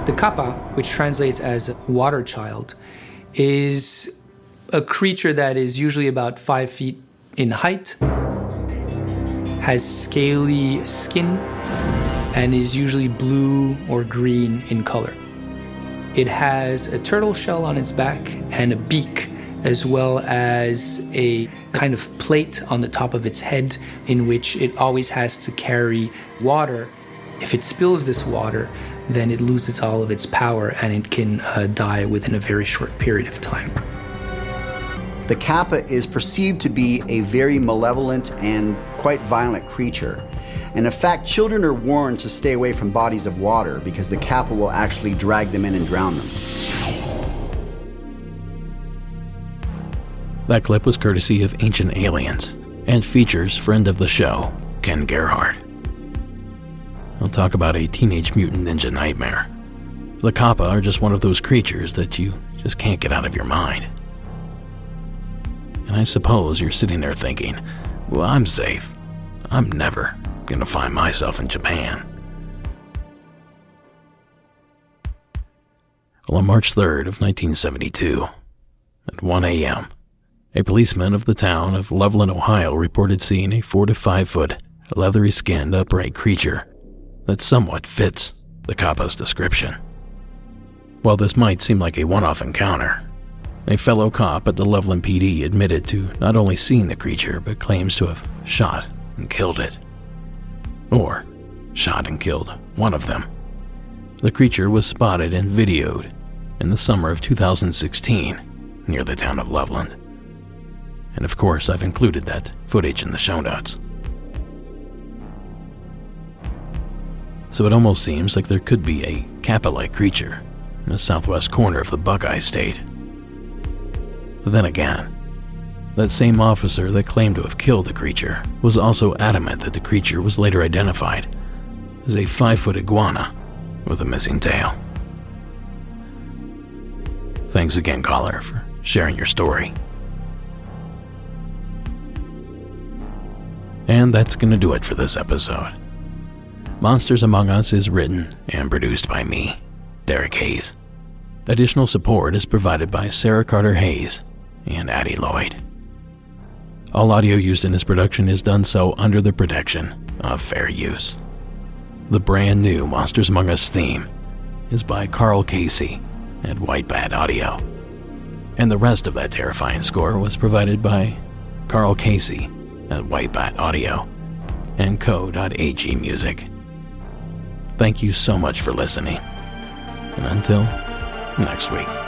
The Kappa, which translates as water child, is a creature that is usually about 5 feet in height, has scaly skin, and is usually blue or green in color. It has a turtle shell on its back and a beak, as well as a kind of plate on the top of its head in which it always has to carry water. If it spills this water, then it loses all of its power and it can die within a very short period of time. The Kappa is perceived to be a very malevolent and quite violent creature. And in fact, children are warned to stay away from bodies of water because the Kappa will actually drag them in and drown them. That clip was courtesy of Ancient Aliens and features friend of the show, Ken Gerhardt. I'll talk about a Teenage Mutant Ninja nightmare. The Kappa are just one of those creatures that you just can't get out of your mind. And I suppose you're sitting there thinking, well, I'm safe. I'm never going to find myself in Japan. Well, on March 3rd of 1972, at 1 a.m., a policeman of the town of Loveland, Ohio, reported seeing a 4 to 5 foot, leathery-skinned, upright creature that somewhat fits the Kappa's description. While this might seem like a one-off encounter, a fellow cop at the Loveland PD admitted to not only seeing the creature, but claims to have shot and killed it. Or shot and killed one of them. The creature was spotted and videoed in the summer of 2016 near the town of Loveland. And of course, I've included that footage in the show notes. So it almost seems like there could be a Kappa-like creature in the southwest corner of the Buckeye State. But then again, that same officer that claimed to have killed the creature was also adamant that the creature was later identified as a 5-foot iguana with a missing tail. Thanks again, caller, for sharing your story. And that's going to do it for this episode. Monsters Among Us is written and produced by me, Derek Hayes. Additional support is provided by Sarah Carter Hayes and Addie Lloyd. All audio used in this production is done so under the protection of fair use. The brand new Monsters Among Us theme is by Carl Casey at White Bat Audio. And the rest of that terrifying score was provided by Carl Casey at White Bat Audio and Co.ag Music. Thank you so much for listening, and until next week.